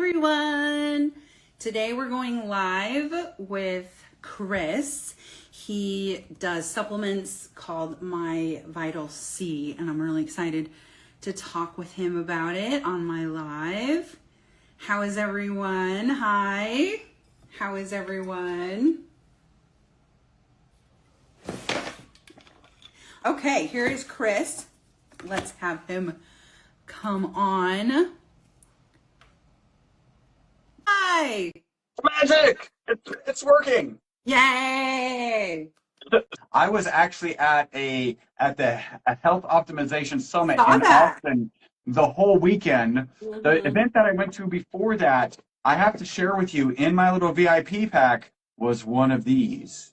everyone. Today we're going live with Chris. He does supplements called My Vital C, and I'm really excited to talk with him about it on my live. How is everyone? Hi. How is everyone? Okay, here is Chris. Let's have him come on. Hi. Magic! It's working. Yay. I was actually at a health optimization summit Saw in that. Austin the whole weekend. The event that I went to before that, I have to share with you, in my little VIP pack was one of these.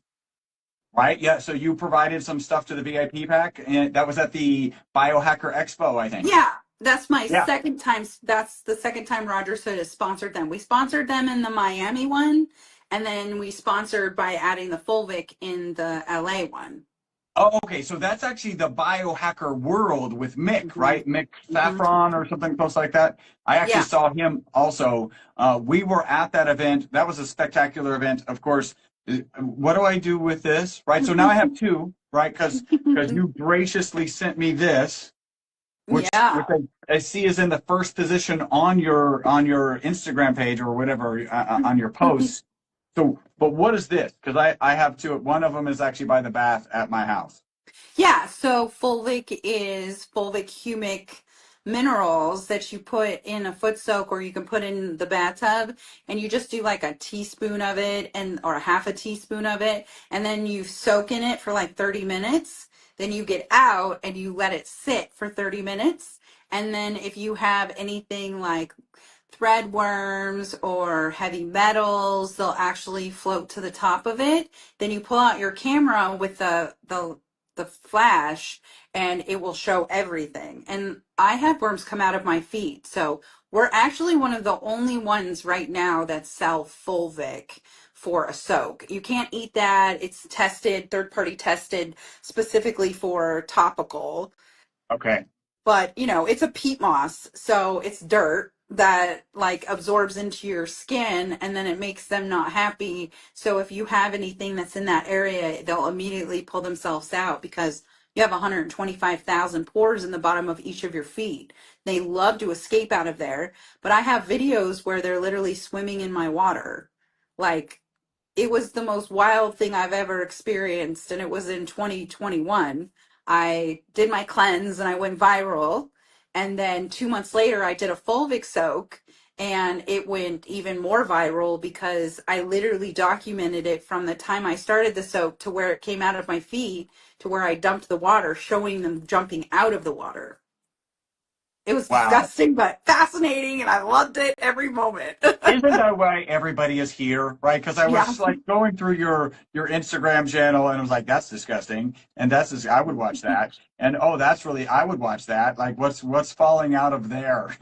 Right? Yeah, so you provided some stuff to the VIP pack, and that was at the Biohacker Expo, I think. Yeah, that's my Yeah. second time. That's the second time Roger Hood has sponsored them. We sponsored them in the Miami one, and then we sponsored by adding the Fulvic in the LA one. Oh, okay. So that's actually the Biohacker World with Mick, Mhm. right? Mick Saffron or something close like that. I actually Yeah. saw him also. We were at that event. That was a spectacular event. Of course, what do I do with this, right? So now I have two, right? Because you graciously sent me this, which Yeah. I see is in the first position on your Instagram page or whatever on your posts. So, but what is this? Because I have two. One of them is actually by the bath at my house. Yeah, so fulvic is fulvic humic minerals that you put in a foot soak, or you can put in the bathtub, and you just do like a teaspoon of it or a half a teaspoon of it, and then you soak in it for like 30 minutes. Then you get out and you let it sit for 30 minutes. And then if you have anything like thread worms or heavy metals, they'll actually float to the top of it. Then you pull out your camera with the flash, and it will show everything. And I had worms come out of my feet. So we're actually one of the only ones right now that sell fulvic for a soak. You can't eat that. It's tested, third party tested specifically for topical. Okay. But it's a peat moss, so it's dirt that like absorbs into your skin, and then it makes them not happy. So if you have anything that's in that area, they'll immediately pull themselves out because you have 125,000 pores in the bottom of each of your feet. They love to escape out of there, but I have videos where they're literally swimming in my water. Like, it was the most wild thing I've ever experienced, and it was in 2021. I did my cleanse and I went viral, and then 2 months later I did a fulvic soak, and it went even more viral because I literally documented it from the time I started the soak to where it came out of my feet to where I dumped the water, showing them jumping out of the water. It was Wow. disgusting but fascinating, and I loved it every moment. Isn't that why everybody is here, right? Because I Yeah. was like going through your Instagram channel and I was like, that's disgusting, and I would watch that, and oh, that's really I would watch that. Like, what's falling out of there?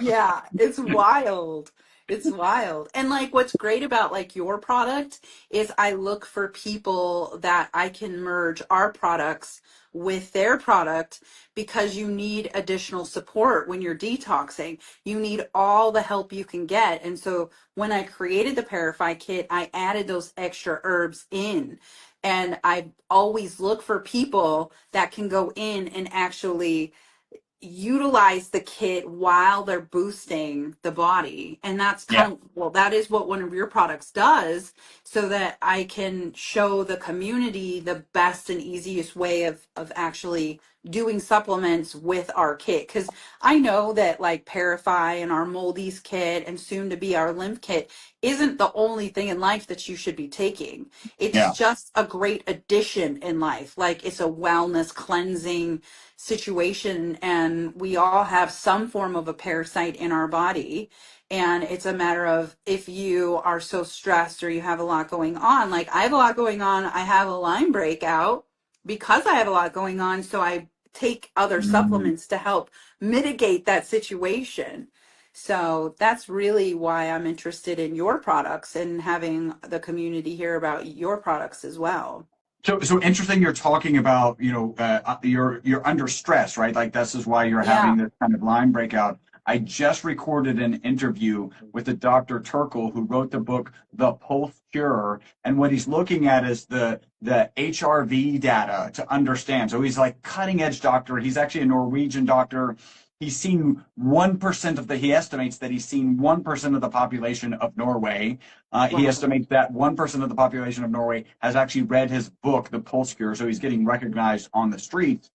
Yeah, it's wild. It's wild. And like what's great about like your product is I look for people that I can merge our products with their product, because you need additional support when you're detoxing. You need all the help you can get. And so when I created the Parify Kit, I added those extra herbs in. And I always look for people that can go in and actually utilize the kit while they're boosting the body. And that's Yeah. kind of, well, that is what one of your products does, so that I can show the community the best and easiest way of actually doing supplements with our kit. Because I know that like Parify and our Moldies kit and soon to be our lymph kit isn't the only thing in life that you should be taking. It's Yeah. just a great addition in life. Like, it's a wellness cleansing situation, and we all have some form of a parasite in our body, and it's a matter of, if you are so stressed or you have a lot going on, like I have a lot going on, I have a Lyme breakout because I have a lot going on, so I take other Mm. supplements to help mitigate that situation. So that's really why I'm interested in your products and having the community hear about your products as well. So interesting. You're talking about you're under stress, right? Like this is why you're Yeah. having this kind of line breakout. I just recorded an interview with a Dr. Turkle who wrote the book The Pulse Cure, and what he's looking at is the HRV data to understand. So he's like cutting edge doctor. He's actually a Norwegian doctor. He's seen 1% of the, he estimates that he's seen 1% of the population of Norway. He Wow. estimates that 1% of the population of Norway has actually read his book, The Pulse Cure. So he's getting recognized on the streets.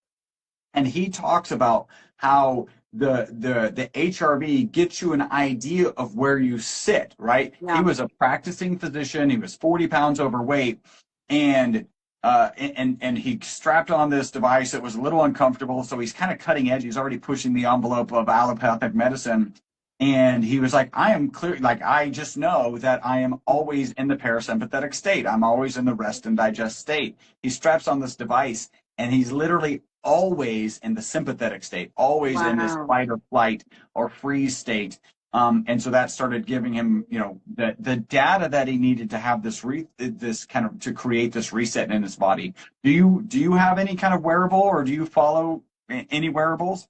And he talks about how the HRV gets you an idea of where you sit, right? He Yeah. was a practicing physician. He was 40 pounds overweight, and and he strapped on this device that was a little uncomfortable. So he's kind of cutting edge. He's already pushing the envelope of allopathic medicine. And he was like, I am clear, like, I just know that I am always in the parasympathetic state. I'm always in the rest and digest state. He straps on this device, and he's literally always in the sympathetic state, always in this Wow. fight or flight or freeze state. And so that started giving him, the data that he needed to have this kind of to create this reset in his body. Do you have any kind of wearable, or do you follow any wearables?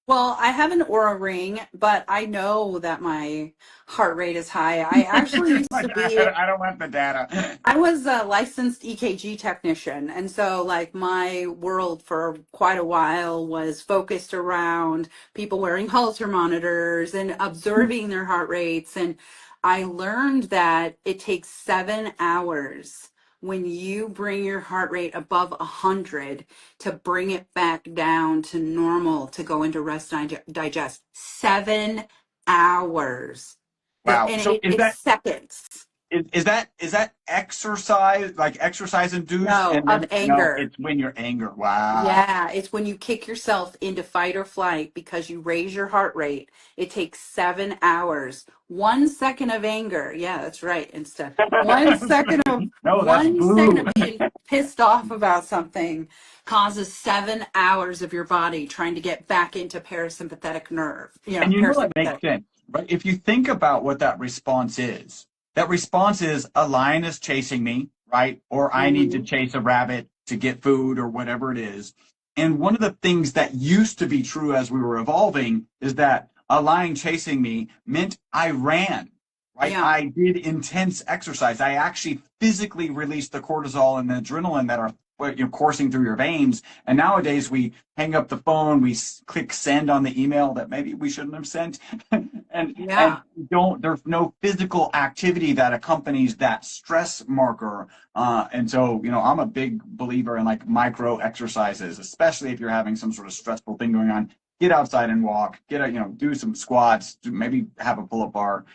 Well, I have an Aura ring, but I know that my heart rate is high. I actually used to Like, be I don't want the data. I was a licensed EKG technician, and so like my world for quite a while was focused around people wearing Holter monitors and observing their heart rates. And I learned that it takes 7 hours when you bring your heart rate above 100 to bring it back down to normal to go into rest and digest. 7 hours. Wow. And So it's seconds. is that exercise, like exercise induced, No, and of then no, anger. it's when you're angry. Wow. Yeah, it's when you kick yourself into fight or flight because you raise your heart rate. It takes 7 hours. 1 second of anger. Yeah, that's right. Instead, No, that's one second blue. of being pissed off about something causes 7 hours of your body trying to get back into parasympathetic nerve. And it makes Parasympathetic. sense, right? If you think about what that response is a lion is chasing me, right? Or I need to Mhm. chase a rabbit to get food or whatever it is. And one of the things that used to be true as we were evolving is that a lion chasing me meant I ran, right? Yeah, I did intense exercise. I actually physically released the cortisol and the adrenaline that are coursing through your veins. And nowadays we hang up the phone, we click send on the email that maybe we shouldn't have sent, and yeah. don't. There's no physical activity that accompanies that stress marker. And so I'm a big believer in like micro exercises, especially if you're having some sort of stressful thing going on. Get outside and walk. Do some squats. Maybe have a pull-up bar.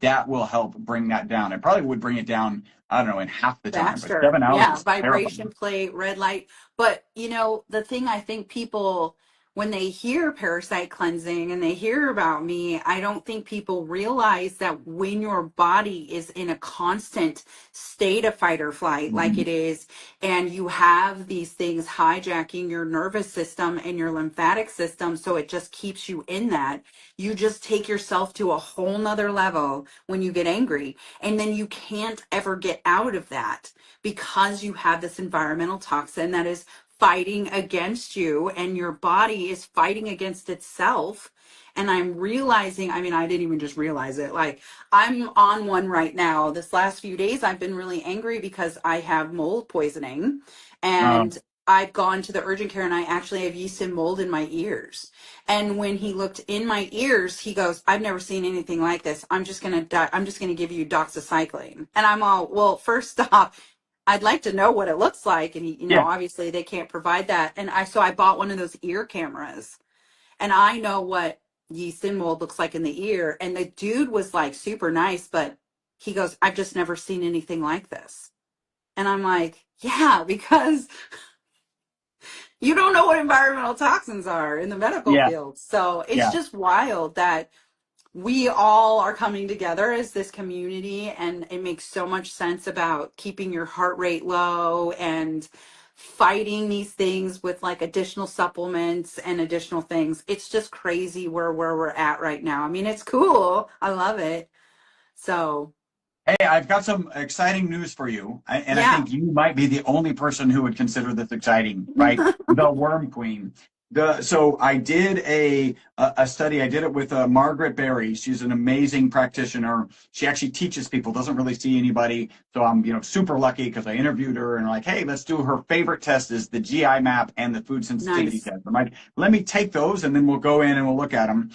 That will help bring that down. It probably would bring it down, I don't know, in half the time, but Faster. 7 hours Yeah, is terrifying. vibration plate, red light. But the thing I think people, when they hear parasite cleansing and they hear about me, I don't think people realize that when your body is in a constant state of fight or flight, like Mhm. it is, and you have these things hijacking your nervous system and your lymphatic system, so it just keeps you in that, you just take yourself to a whole nother level when you get angry. And then you can't ever get out of that because you have this environmental toxin that is fighting against you and your body is fighting against itself. And I'm realizing, I mean, I didn't even just realize it. Like, I'm on one right now. This last few days, I've been really angry because I have mold poisoning and I've gone to the urgent care and I actually have yeast and mold in my ears. And when he looked in my ears, he goes, I've never seen anything like this. I'm just gonna give you doxycycline. And I'm all, well, first off, I'd like to know what it looks like. And Yeah. obviously they can't provide that. And so I bought one of those ear cameras and I know what yeast and mold looks like in the ear. And the dude was like super nice, but he goes, I've just never seen anything like this. And I'm like, yeah, because you don't know what environmental toxins are in the medical Yeah. field. So it's Yeah. just wild that we all are coming together as this community, and it makes so much sense about keeping your heart rate low and fighting these things with like additional supplements and additional things. It's just crazy where we're at right now. I mean, it's cool. I love it. So, Hey, I've got some exciting news for you, and I yeah. think you might be the only person who would consider this exciting, right? The Worm Queen. So I did a study. I did it with Margaret Berry. She's an amazing practitioner. She actually teaches people, doesn't really see anybody. So I'm, super lucky because I interviewed her and like, hey, let's do her favorite test is the GI map and the food sensitivity Nice. test. I'm like, let me take those and then we'll go in and we'll look at them.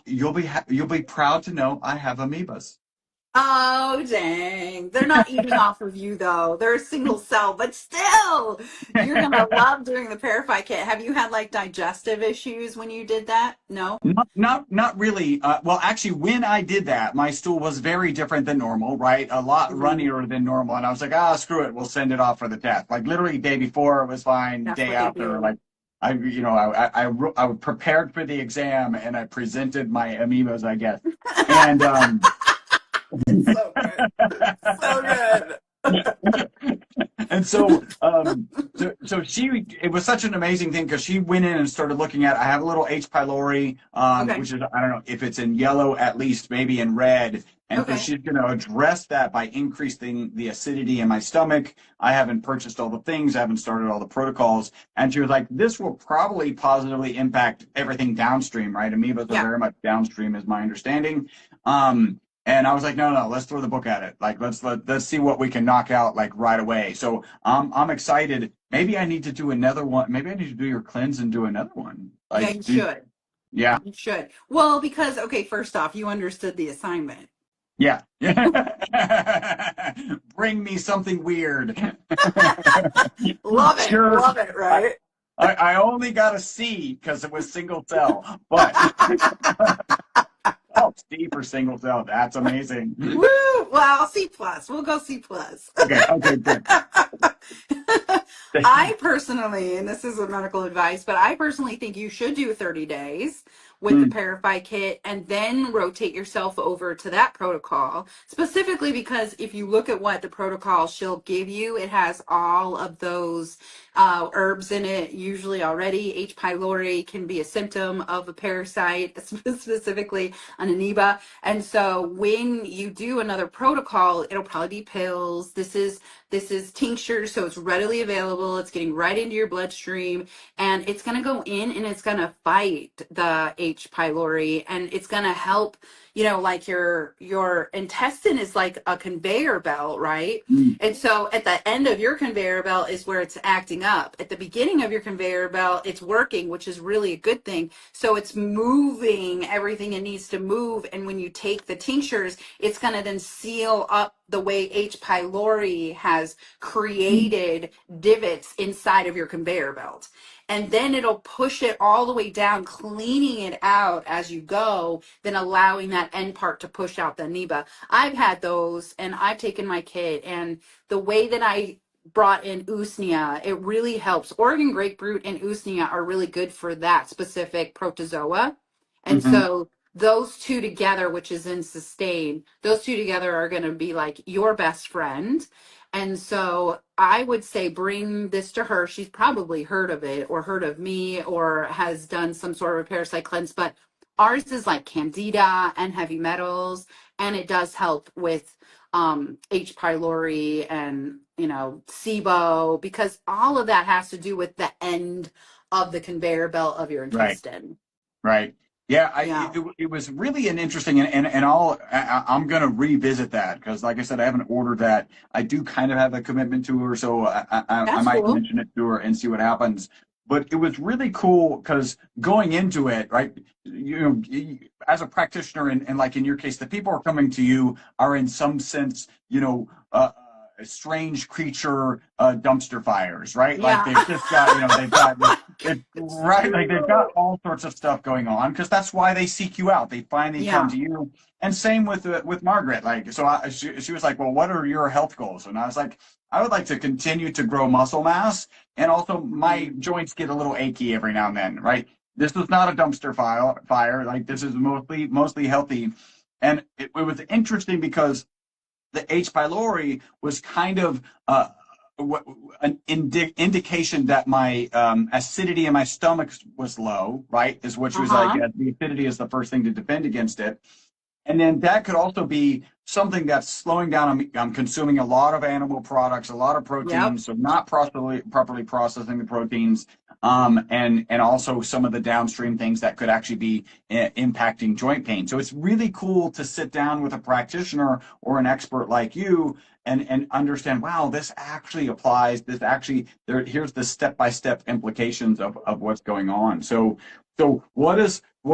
You'll be proud to know I have amoebas. Oh, dang. They're not eating off of you, though. They're a single cell, but still, you're going to love doing the Parify Kit. Have you had like digestive issues when you did that? No? Not really. Well, actually, when I did that, my stool was very different than normal, right? A lot Mhm. runnier than normal. And I was like, screw it. We'll send it off for the test. Like literally day before it was fine. That's Day what they after, do. like I prepared for the exam and I presented my amoebas, I guess. And, It's so good. So good. and it was such an amazing thing because she went in and started looking at, I have a little H. pylori, Okay. which is, I don't know if it's in yellow, at least maybe in red. And so Okay. she's going to address that by increasing the acidity in my stomach. I haven't purchased all the things. I haven't started all the protocols. And she was like, this will probably positively impact everything downstream, right? Amoebas are Yeah. very much downstream is my understanding. And I was like, no, let's throw the book at it. Like, let's see what we can knock out like right away. So I'm excited. Maybe I need to do another one. Maybe I need to do your cleanse and do another one. Yeah, Like, you should. yeah, You should. Well, because, okay, first off, you understood the assignment. yeah. Bring me something weird. Love it. Sure. Love it, I, right? I only got a C because it was single cell, but oh, C for single cell. That's amazing. Woo! Well, C plus. We'll go C plus. Okay, good. I personally, and this is a medical advice, but I personally think you should do 30 days with the Mm, Parify Kit and then rotate yourself over to that protocol. Specifically because if you look at what the protocol she'll give you, it has all of those herbs in it, usually already. H. pylori can be a symptom of a parasite, specifically an amoeba. And so when you do another protocol, it'll probably be pills. This is tincture, so it's readily available. It's getting right into your bloodstream, and it's going to go in and it's going to fight the H. pylori, and it's going to help. Like your intestine is like a conveyor belt, right? mm, And so at the end of your conveyor belt is where it's acting up. At the beginning of your conveyor belt, it's working, which is really a good thing. So it's moving everything it needs to move. And when you take the tinctures, it's going to then seal up the way H. pylori has mm, created divots inside of your conveyor belt. And then it'll push it all the way down, cleaning it out as you go, then allowing that end part to push out the amoeba. I've had those and I've taken my kit, and the way that I brought in usnea, it really helps. Oregon grapefruit and usnea are really good for that specific protozoa. And mhm. so those two together, which is in sustain, those two together are going to be like your best friend. And so I would say bring this to her. She's probably heard of it or heard of me or has done some sort of a parasite cleanse, but ours is like candida and heavy metals, and it does help with H. pylori and SIBO, because all of that has to do with the end of the conveyor belt of your Right. intestine. Right. Yeah, Yeah, it was really an interesting and I'm gonna revisit that because like I said, I haven't ordered that. I do kind of have a commitment to her, so I that's might cool. mention it to her and see what happens. But it was really cool because going into it, right, as a practitioner and like in your case, the people who are coming to you are in some sense, strange creature dumpster fires, right? Like Yeah. they've just got, they've got It's right, like they've got true. all sorts of stuff going on because that's why they seek you out. They finally come Yeah. to you. And same with Margaret. Like, so she was like, well, what are your health goals? And I was like, I would like to continue to grow muscle mass, and also my Mhm. joints get a little achy every now and then, right? This is not a dumpster fire. Like this is mostly healthy, and it was interesting because the H. pylori was kind of an indication that my acidity in my stomach was low, right? Is what she was like, Uh-huh. yeah, the acidity is the first thing to defend against it. And then that could also be something that's slowing down. I'm consuming a lot of animal products, a lot of Yep. proteins, so not properly processing the proteins, and also some of the downstream things that could actually be impacting joint pain. So it's really cool to sit down with a practitioner or an expert like you and understand, wow, this actually applies. This actually here's the step-by-step implications of what's going on. So what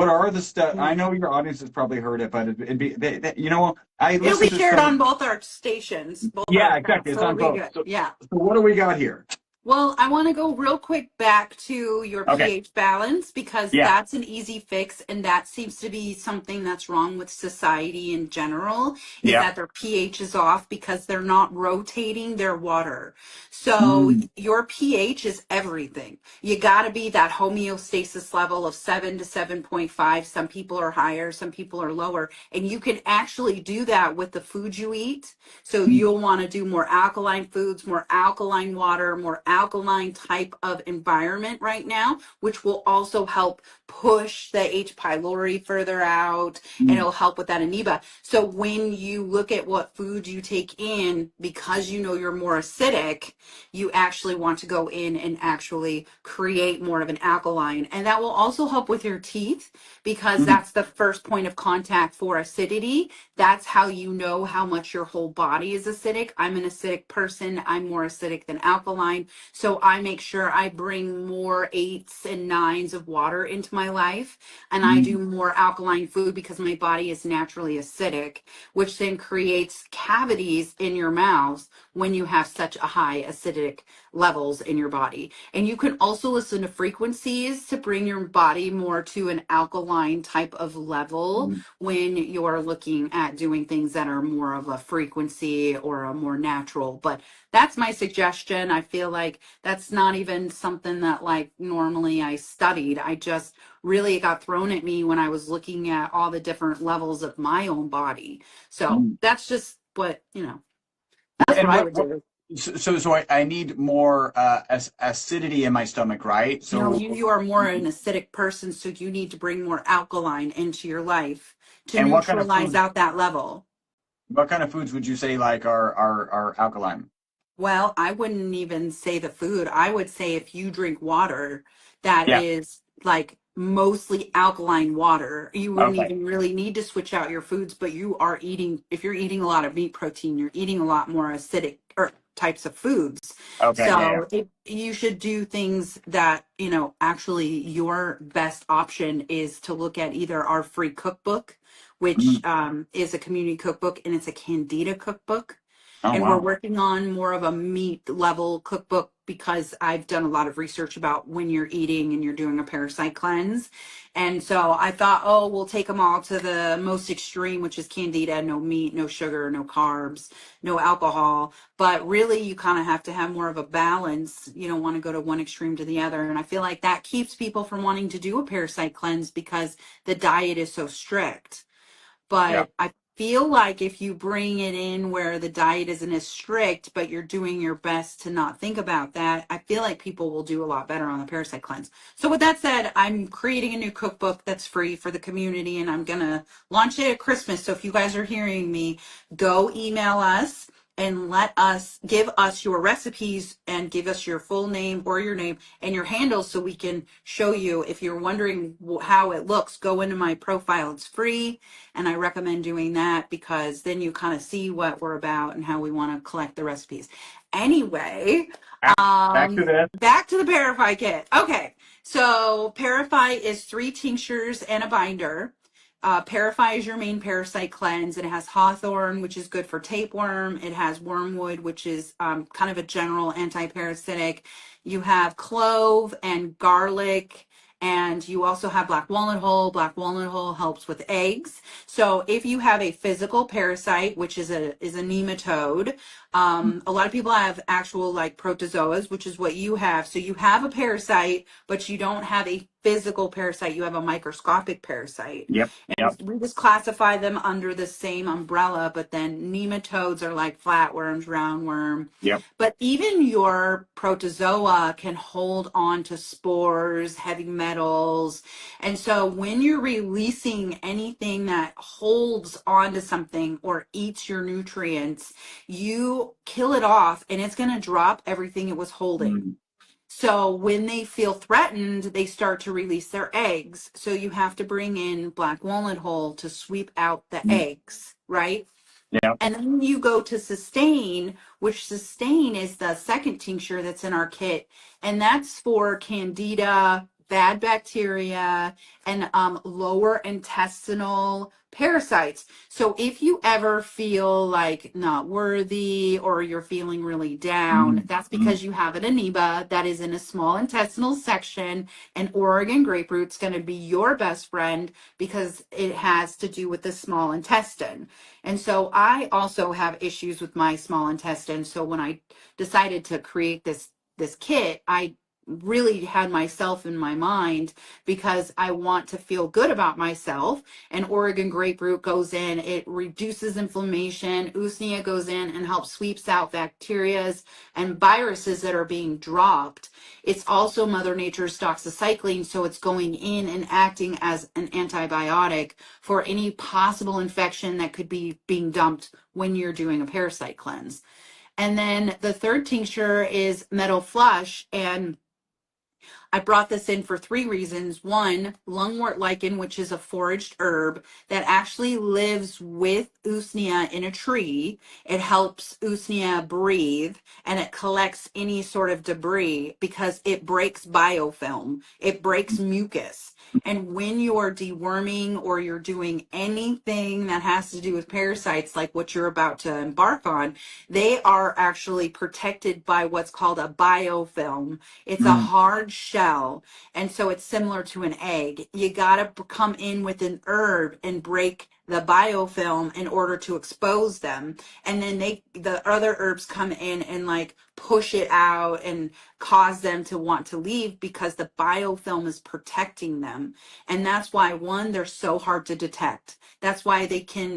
are the steps? I know your audience has probably heard it, but it'd be I It'll be listen to shared some. on both our stations, both our Yeah, accounts, exactly. so It's it'll on be both. good. So Yeah. what do we got here? Well, I want to go real quick back to your Okay. pH balance because Yeah. that's an easy fix, and that seems to be something that's wrong with society in general, is Yeah. that their pH is off because they're not rotating their water. So Mm, your pH is everything. You got to be that homeostasis level of 7 to 7.5. Some people are higher, some people are lower, and you can actually do that with the food you eat. So mm, you'll want to do more alkaline foods, more alkaline water, more alkaline type of environment right now, which will also help push the H. pylori further out, and mm, it'll help with that amoeba. So when you look at what food you take in, because you know you're more acidic, you actually want to go in and actually create more of an alkaline. And that will also help with your teeth because mm, that's the first point of contact for acidity. That's how you know how much your whole body is acidic. I'm an acidic person. I'm more acidic than alkaline. So I make sure I bring more 8s and 9s of water into my life. And I do mm, more alkaline food because my body is naturally acidic, which then creates cavities in your mouth when you have such a high acidic levels in your body. And you can also listen to frequencies to bring your body more to an alkaline type of level mm, when you're looking at doing things that are more of a frequency or a more natural. But that's my suggestion. I feel like that's not even something that like normally I studied. I just really got thrown at me when I was looking at all the different levels of my own body. So mm. that's just what, that's what And I would do. I need more acidity in my stomach, right? No, So you are more an acidic person, so you need to bring more alkaline into your life to and what kind of neutralize food? out that level. What kind of foods would you say like are alkaline? Well, I wouldn't even say the food. I would say if you drink water that Yeah. is like mostly alkaline water, you wouldn't Okay. even really need to switch out your foods, but you are eating, if you're eating a lot of meat protein, you're eating a lot more acidic or types of foods. Okay. Yeah. Yeah. So you should do things that, actually your best option is to look at either our free cookbook, which Mm. is a community cookbook and it's a Candida cookbook, Oh and we're wow. working on more of a meat level cookbook because I've done a lot of research about when you're eating and you're doing a parasite cleanse. And so I thought, oh, we'll take them all to the most extreme, which is candida, no meat, no sugar, no carbs, no alcohol. But really, you kind of have to have more of a balance. You don't want to go to one extreme to the other. And I feel like that keeps people from wanting to do a parasite cleanse because the diet is so strict. Yeah. But I feel like if you bring it in where the diet isn't as strict, but you're doing your best to not think about that, I feel like people will do a lot better on the parasite cleanse. So with that said, I'm creating a new cookbook that's free for the community and I'm going to launch it at Christmas. So if you guys are hearing me, go email us and give us your recipes and give us your full name or your name and your handles so we can show you. If you're wondering how it looks, go into my profile. It's free. And I recommend doing that because then you kind of see what we're about and how we want to collect the recipes. Anyway, Back to this. back to the Parify Kit. Okay, so Parify is 3 tinctures and a binder. Parify is your main parasite cleanse. It has hawthorn, which is good for tapeworm. It has wormwood, which is kind of a general anti-parasitic. You have clove and garlic. And you also have black walnut hull. Black walnut hull helps with eggs. So if you have a physical parasite, which is a nematode, a lot of people have actual like protozoas, which is what you have. So you have a parasite, but you don't have a physical parasite, you have a microscopic parasite. Yep. And Yep. we just classify them under the same umbrella, but then nematodes are like flatworms, roundworm. Yep. But even your protozoa can hold on to spores, heavy metals. And so when you're releasing anything that holds onto something or eats your nutrients, you kill it off and it's going to drop everything it was holding. Mm. So when they feel threatened, they start to release their eggs. So you have to bring in black walnut hull to sweep out the Mm. eggs, right? Yep. And then you go to sustain, which sustain is the second tincture that's in our kit. And that's for candida, bad bacteria, and lower intestinal parasites. So if you ever feel like not worthy or you're feeling really down, Mm. that's Mm. because you have an amoeba that is in a small intestinal section, and Oregon graperoot's going to be your best friend because it has to do with the small intestine. And so I also have issues with my small intestine. So when I decided to create this kit, I really had myself in my mind because I want to feel good about myself. And Oregon grapefruit goes in, it reduces inflammation. Usnea goes in and helps sweeps out bacterias and viruses that are being dropped. It's also Mother Nature's doxycycline, so it's going in and acting as an antibiotic for any possible infection that could be being dumped when you're doing a parasite cleanse. And then the third tincture is Meadow Flush, and I brought this in for three reasons. One, lungwort lichen, which is a foraged herb that actually lives with Usnea in a tree. It helps Usnea breathe and it collects any sort of debris because it breaks biofilm. It breaks mucus. And when you're deworming or you're doing anything that has to do with parasites, like what you're about to embark on, they are actually protected by what's called a biofilm. It's a Mm. hard shell, and so it's similar to an egg. You got to come in with an herb and break the biofilm in order to expose them. And then the other herbs come in and like push it out and cause them to want to leave because the biofilm is protecting them. And that's why, one, they're so hard to detect. That's why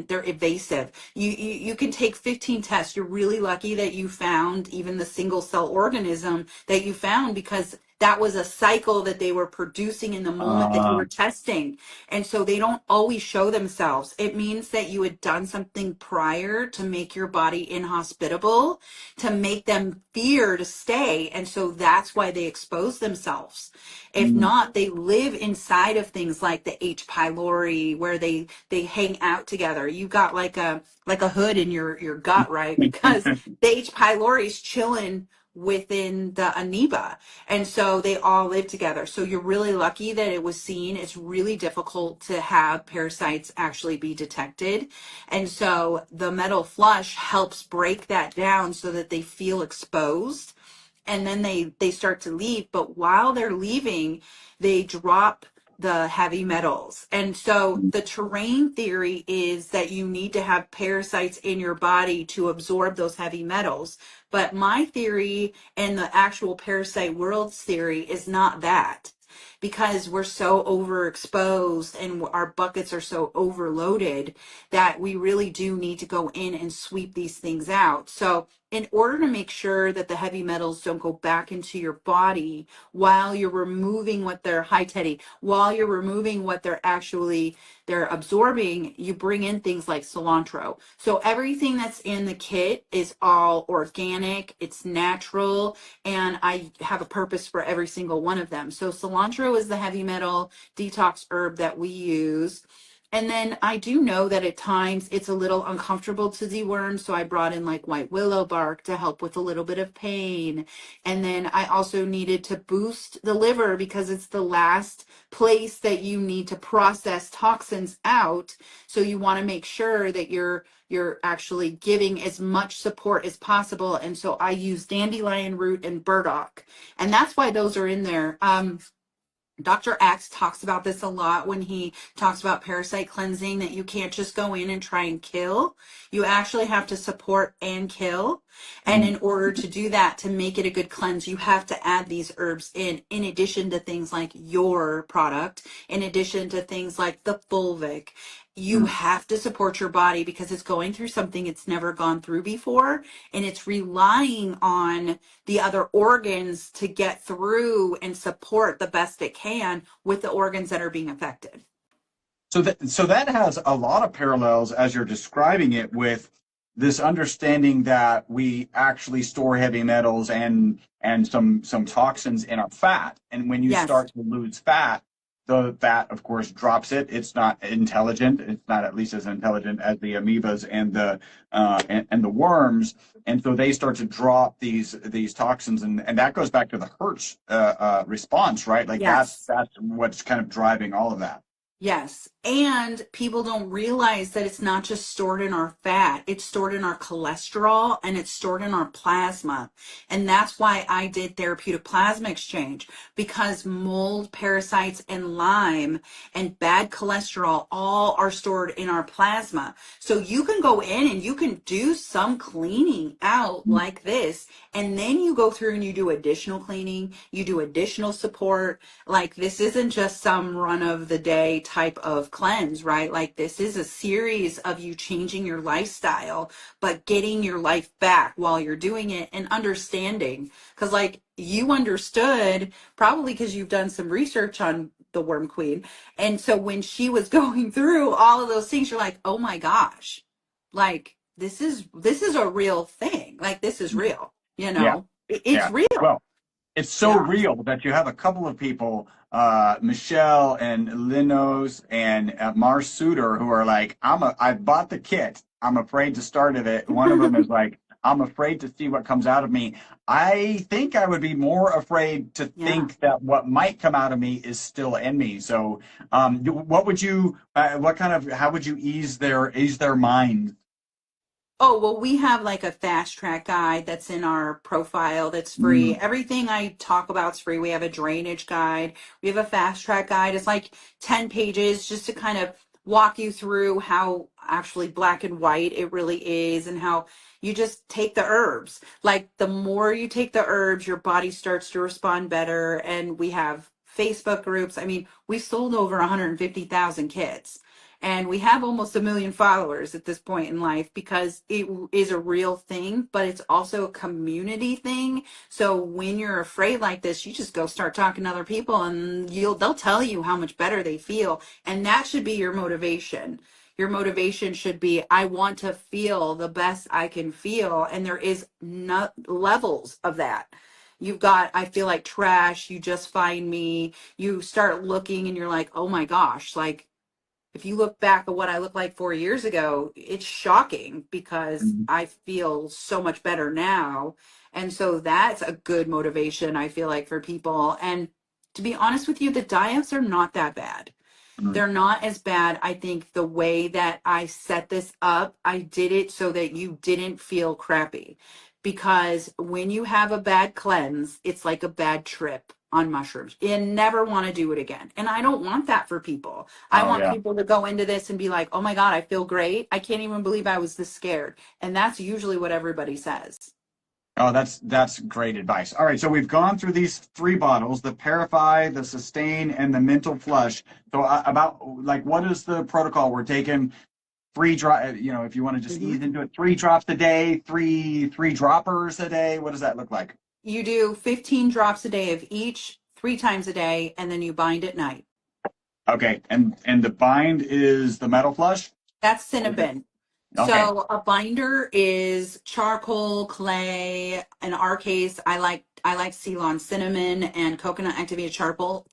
they're evasive. You can take 15 tests. You're really lucky that you found even the single cell organism that you found because that was a cycle that they were producing in the moment that you Uh, were testing. And so they don't always show themselves. It means that you had done something prior to make your body inhospitable, to make them fear to stay. And so that's why they expose themselves. If mm. not, they live inside of things like the H. pylori where they hang out together. You got like a hood in your gut, right? Because the H. pylori is chilling within the amoeba, and so they all live together. So you're really lucky that it was seen. It's really difficult to have parasites actually be detected, and so the metal flush helps break that down so that they feel exposed, and then they start to leave. But while they're leaving, they drop the heavy metals. And so the terrain theory is that you need to have parasites in your body to absorb those heavy metals. But my theory and the actual parasite world's theory is not that, because we're so overexposed and our buckets are so overloaded that we really do need to go in and sweep these things out. So in order to make sure that the heavy metals don't go back into your body while you're removing what they're while you're removing what they're absorbing, you bring in things like cilantro. So everything that's in the kit is all organic, it's natural, and I have a purpose for every single one of them. So cilantro is the heavy metal detox herb that we use. And then I do know that at times it's a little uncomfortable to deworm, so I brought in like white willow bark to help with a little bit of pain. And then I also needed to boost the liver because it's the last place that you need to process toxins out. So you want to make sure that you're actually giving as much support as possible. And so I use dandelion root and burdock, and that's why those are in there. Dr. Axe talks about this a lot when he talks about parasite cleansing, that you can't just go in and try and kill. You actually have to support and kill. And Mm, in order to do that, to make it a good cleanse, you have to add these herbs in addition to things like your product, in addition to things like the fulvic. You mm. have to support your body because it's going through something it's never gone through before, and it's relying on the other organs to get through and support the best it can with the organs that are being affected. So that has a lot of parallels as you're describing it with this understanding that we actually store heavy metals and some toxins in our fat. And when you Yes, start to lose fat, the fat, of course, drops it. It's not intelligent. It's not at least as intelligent as the amoebas and the worms. And so they start to drop these toxins, and that goes back to the Herx response, right? Like yes. that's what's kind of driving all of that. Yes. And people don't realize that it's not just stored in our fat, it's stored in our cholesterol and it's stored in our plasma. And that's why I did therapeutic plasma exchange, because mold, parasites, and Lyme and bad cholesterol all are stored in our plasma. So you can go in and you can do some cleaning out like this. And then you go through and you do additional cleaning, you do additional support. Like, this isn't just some run of the day type of cleanse, right? Like, this is a series of you changing your lifestyle, but getting your life back while you're doing it, and understanding. Because, like, you understood probably because you've done some research on the worm queen. And so when she was going through all of those things, you're like, oh my gosh, like, this is a real thing. Like, this is real, Yeah, it's yeah. real. Well, it's so Yeah. real that you have a couple of people, Michelle and Linos and Mars Suter, who are like, I bought the kit. I'm afraid to start it. One of them is like, I'm afraid to see what comes out of me. I think I would be more afraid to Yeah. think that what might come out of me is still in me. So, what would you, how would you ease their mind? Oh, well, we have like a fast track guide that's in our profile that's free. Mm, Everything I talk about is free. We have a drainage guide. We have a fast track guide. It's like 10 pages just to kind of walk you through how actually black and white it really is, and how you just take the herbs. Like, the more you take the herbs, your body starts to respond better. And we have Facebook groups. I mean, we sold over 150,000 kits. And we have almost 1 million followers at this point in life, because it is a real thing, but it's also a community thing. So when you're afraid like this, you just go start talking to other people, and they'll tell you how much better they feel. And that should be your motivation. Your motivation should be, I want to feel the best I can feel. And there is no levels of that. You've got, I feel like trash, you just find me. You start looking and you're like, oh my gosh, like, if you look back at what I looked like 4 years ago, it's shocking because mm, I feel so much better now. And so that's a good motivation, I feel like, for people. And to be honest with you, the diets are not that bad. mm. They're not as bad. I think the way that I set this up, I did it so that you didn't feel crappy. Because when you have a bad cleanse, it's like a bad trip on mushrooms. You never want to do it again. And I don't want that for people. I Oh want yeah. people to go into this and be like, oh my God, I feel great. I can't even believe I was this scared. And that's usually what everybody says. Oh, that's great advice. All right, so we've gone through these three bottles: the Parify, the Sustain, and the Mental Flush. So about like what is the protocol? We're taking three drop. If you want to just Mhm. ease into it, 3 drops a day, three droppers a day. What does that look like? You do 15 drops a day of each, 3 times a day, and then you bind at night. Okay, and the bind is the Metal Flush. That's Or is it- cinnamon. Okay, So a binder is charcoal, clay. In our case, I like Ceylon cinnamon and coconut activated charcoal.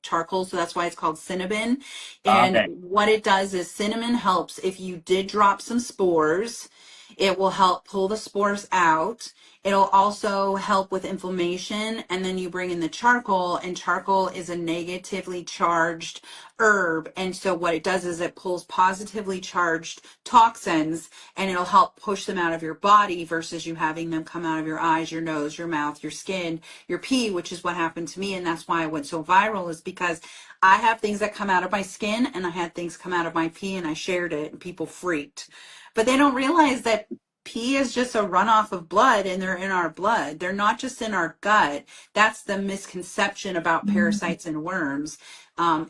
So that's why it's called cinnamon. And okay. what it does is, cinnamon helps if you did drop some spores. It will help pull the spores out. It'll also help with inflammation. And then you bring in the charcoal, and charcoal is a negatively charged herb. And so what it does is it pulls positively charged toxins, and it'll help push them out of your body versus you having them come out of your eyes, your nose, your mouth, your skin, your pee, which is what happened to me. And that's why I went so viral, is because I have things that come out of my skin and I had things come out of my pee, and I shared it and people freaked. But they don't realize that pee is just a runoff of blood, and they're in our blood. They're not just in our gut. That's the misconception about parasites and worms,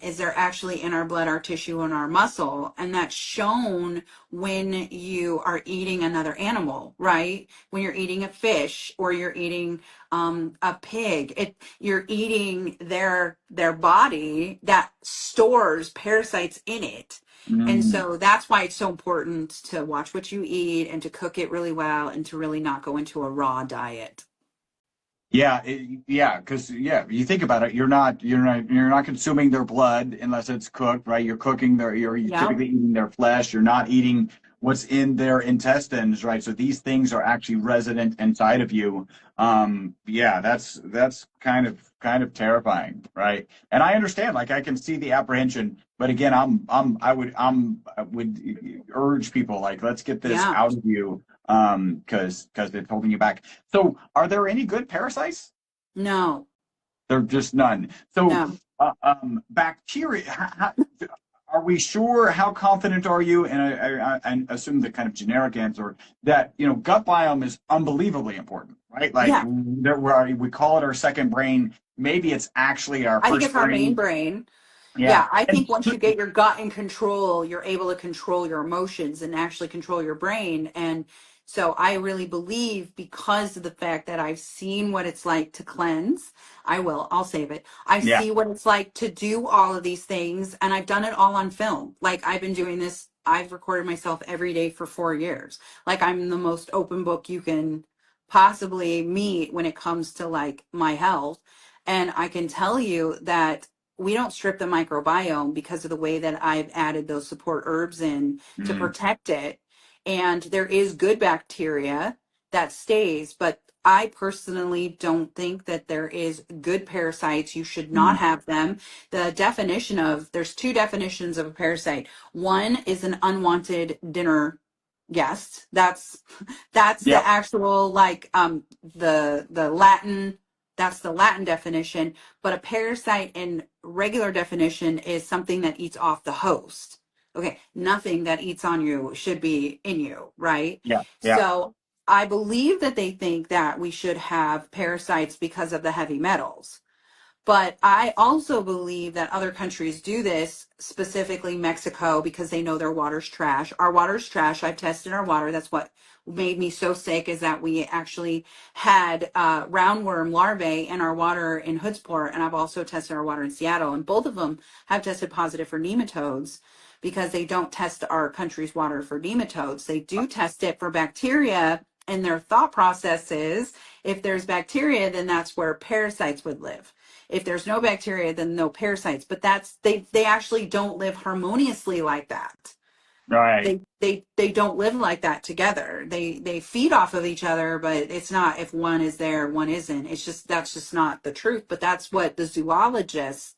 is they're actually in our blood, our tissue, and our muscle. And that's shown when you are eating another animal, right? When you're eating a fish or you're eating a pig, you're eating their body that stores parasites in it. And Mm. so that's why it's so important to watch what you eat and to cook it really well and to really not go into a raw diet. Yeah, yeah, because yeah, you think about it, you're not consuming their blood unless it's cooked, right? You're cooking you're Yeah. typically eating their flesh. You're not eating what's in their intestines, right? So these things are actually resident inside of you. Yeah, that's kind of terrifying, right? And I understand, like I can see the apprehension, but again, I would urge people like let's get this Yeah. out of you, because it's holding you back. So, are there any good parasites? No. There are just none. So, No. bacteria. Are we sure? How confident are you? And I assume the kind of generic answer that gut biome is unbelievably important, right? Like Yeah. we call it our second brain. Maybe it's actually our I think first it's our main brain. brain. Yeah. Yeah, I And think once you get your gut in control, you're able to control your emotions and actually control your brain. And so I really believe, because of the fact that I've seen what it's like to cleanse, I'll save it. I yeah, see what it's like to do all of these things, and I've done it all on film. Like, I've been doing this, I've recorded myself every day for 4 years. Like, I'm the most open book you can possibly meet when it comes to like my health. And I can tell you that we don't strip the microbiome because of the way that I've added those support herbs in to mm, protect it. And there is good bacteria that stays, but I personally don't think that there is good parasites. You should not mm, have them. There's two definitions of a parasite. One is an unwanted dinner guest. That's the yep, actual, like, the Latin, that's the Latin definition. But a parasite in regular definition is something that eats off the host. Okay, nothing that eats on you should be in you, right? yeah, yeah, So I believe that they think that we should have parasites because of the heavy metals. But I also believe that other countries do this, specifically Mexico, because they know their water's trash. Our water's trash. I've tested our water. That's what made me so sick, is that we actually had roundworm larvae in our water in Hoodsport, and I've also tested our water in Seattle, and both of them have tested positive for nematodes, because they don't test our country's water for nematodes. They do test it for bacteria, and their thought process is, if there's bacteria, then that's where parasites would live. If there's no bacteria, then no parasites. But they actually don't live harmoniously like that. right. They don't live like that together. They feed off of each other, but it's not, if one is there, one isn't. It's just, that's just not the truth. But that's what the zoologists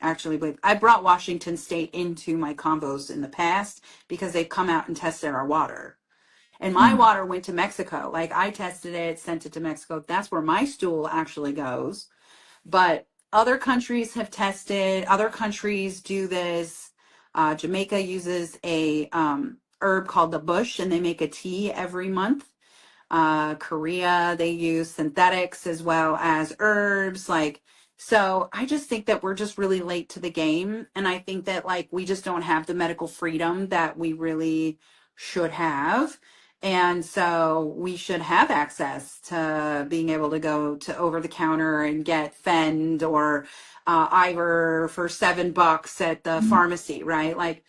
actually believe. I brought Washington State into my combos in the past because they've come out and tested our water. And my Mm, water went to Mexico. Like, I tested it, sent it to Mexico. That's where my stool actually goes. But other countries have tested, other countries do this. Jamaica uses a herb called the bush, and they make a tea every month. Korea, they use synthetics as well as herbs. Like, so I just think that we're just really late to the game. And I think that, like, we just don't have the medical freedom that we really should have. And so we should have access to being able to go to over the counter and get Fend or Ivor for $7 at the mm, pharmacy, right? Like,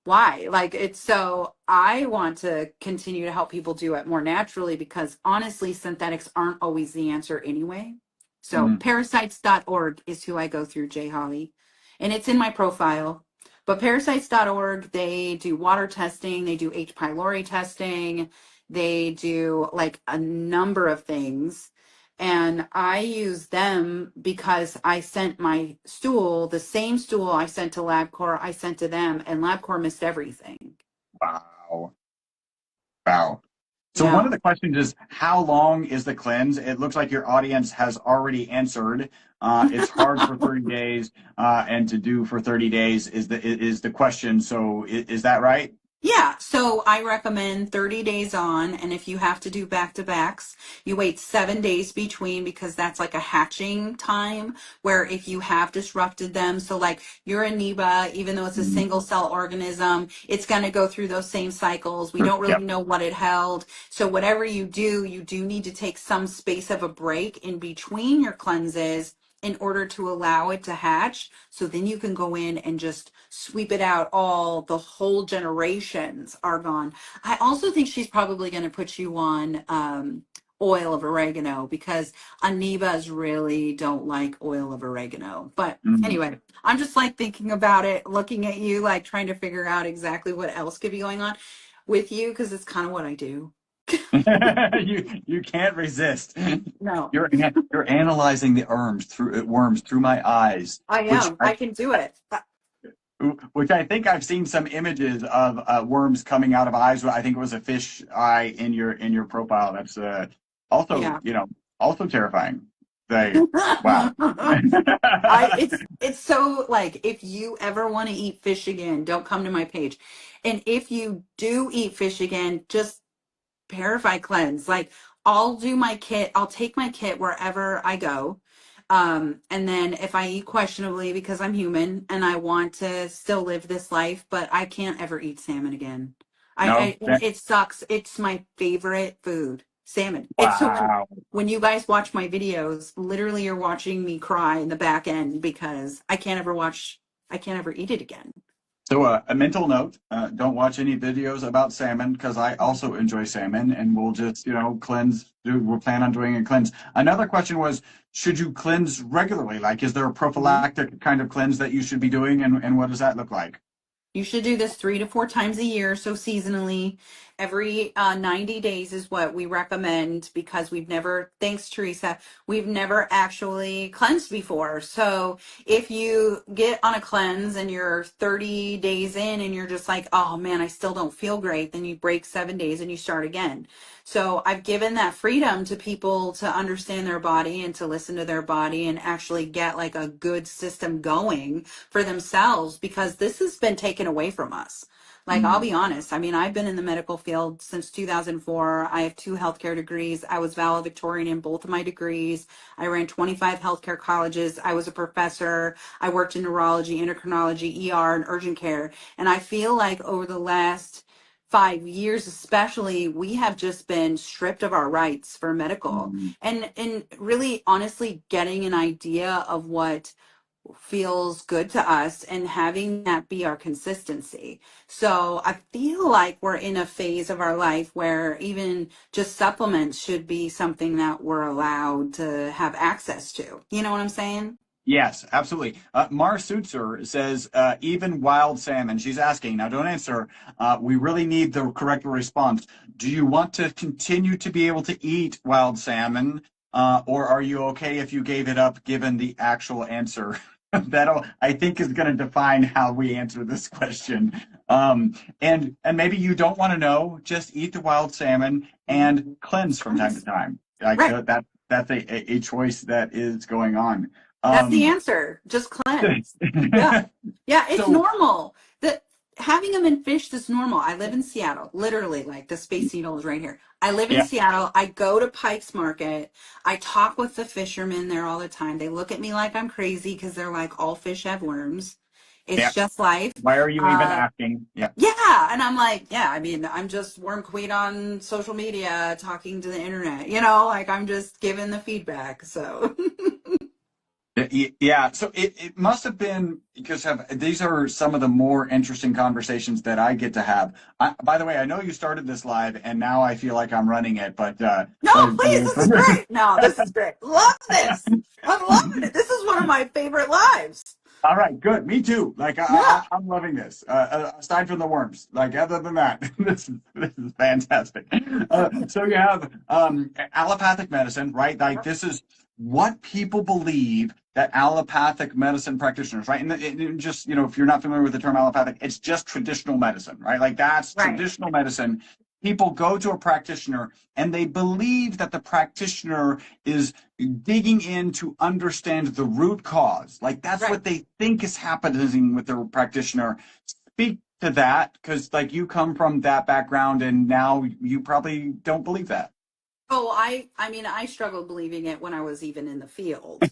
why? Like, it's, so I want to continue to help people do it more naturally, because honestly, synthetics aren't always the answer anyway. So mm, parasites.org is who I go through, Jay Holly, and it's in my profile. But parasites.org, they do water testing, they do H. pylori testing, They do like a number of things. And I use them because I sent my stool, the same stool I sent to LabCorp, I sent to them, and LabCorp missed everything. Wow. Wow. So one Yeah. of the questions is, how long is the cleanse? It looks like your audience has already answered. It's hard for 30 days, and to do for 30 days is the question. So is that right? Yeah, so I recommend 30 days on, and if you have to do back to backs, you wait 7 days between because that's like a hatching time where if you have disrupted them, so like your amoeba, even though it's a Mhm. single cell organism, it's going to go through those same cycles. We Sure. don't really Yep. know what it held. So whatever you do need to take some space of a break in between your cleanses in order to allow it to hatch. So then you can go in and just sweep it out. All the whole generations are gone. I also think she's probably going to put you on oil of oregano because amoebas really don't like oil of oregano. But Mhm. anyway, I'm just like thinking about it, looking at you, like trying to figure out exactly what else could be going on with you because it's kind of what I do. You can't resist. No, You're analyzing the worms through my eyes, I which am. I can do it. I think I've seen some images of worms coming out of eyes. I think it was a fish eye in your profile. That's also, Yeah. also terrifying. They, wow. It's so like if you ever want to eat fish again, don't come to my page. And if you do eat fish again, just Parify cleanse. Like I'll do my kit, I'll take my kit wherever I go. And then if I eat questionably because I'm human and I want to still live this life, but I can't ever eat salmon again. No, And it sucks. It's my favorite food, salmon. It's so wow. when you guys watch my videos, literally you're watching me cry in the back end because I can't ever eat it again. So a mental note: don't watch any videos about salmon because I also enjoy salmon, and we'll just cleanse. We'll plan on doing a cleanse. Another question was, should you cleanse regularly? Like, is there a prophylactic kind of cleanse that you should be doing, and what does that look like? You should do this 3 to 4 times a year, so seasonally. Every 90 days is what we recommend because we've never, thanks, Teresa, we've never actually cleansed before. So if you get on a cleanse and you're 30 days in and you're just like, oh man, I still don't feel great, then you break 7 days and you start again. So I've given that freedom to people to understand their body and to listen to their body and actually get like a good system going for themselves because this has been taken away from us. Like, I'll Mm, be honest. I mean, I've been in the medical field since 2004. I have 2 healthcare degrees. I was valedictorian in both of my degrees. I ran 25 healthcare colleges. I was a professor. I worked in neurology, endocrinology, ER, and urgent care. And I feel like over the last 5 years, especially, we have just been stripped of our rights for medical mm. and really honestly getting an idea of what feels good to us and having that be our consistency. So I feel like we're in a phase of our life where even just supplements should be something that we're allowed to have access to. You know what I'm saying? Yes, absolutely. Mar Sutzer says, even wild salmon. She's asking, now don't answer. We really need the correct response. Do you want to continue to be able to eat wild salmon, or are you okay if you gave it up given the actual answer? That'll, I think, is going to define how we answer this question. And maybe you don't want to know, just eat the wild salmon and cleanse Just from time to cleanse. time. Like Right. that's a choice that is going on. That's the Um, answer. Just cleanse. Yeah. Yeah, it's so normal. That having them in fish is normal. I live in Seattle, literally, like the Space Needle is right here. I live in yeah, Seattle. I go to Pike's Market. I talk with the fishermen there all the time. They look at me like I'm crazy because they're like, all fish have worms. yeah. It's just life. Why are you even Uh, asking? Yeah. yeah, and I'm like, yeah, I mean, I'm just worm queen on social media, talking to the internet, like I'm just giving the feedback. So, Yeah, so it must have been because these are some of the more interesting conversations that I get to have. By the way, I know you started this live, and now I feel like I'm running it, but no, please, this is great. No, this is great. Love this. I'm loving it. This is one of my favorite lives. All right, good. Me too. Like Yeah. I'm loving this. Aside from the worms, like other than that, this is fantastic. So you have allopathic medicine, right? Like this is what people believe that allopathic medicine practitioners, right? And just if you're not familiar with the term allopathic, it's just traditional medicine, right? Like that's Right. traditional medicine. People go to a practitioner and they believe that the practitioner is digging in to understand the root cause. Like that's Right. what they think is happening with their practitioner. Speak to that because like you come from that background and now you probably don't believe that. Oh, I mean, I struggled believing it when I was even in the field.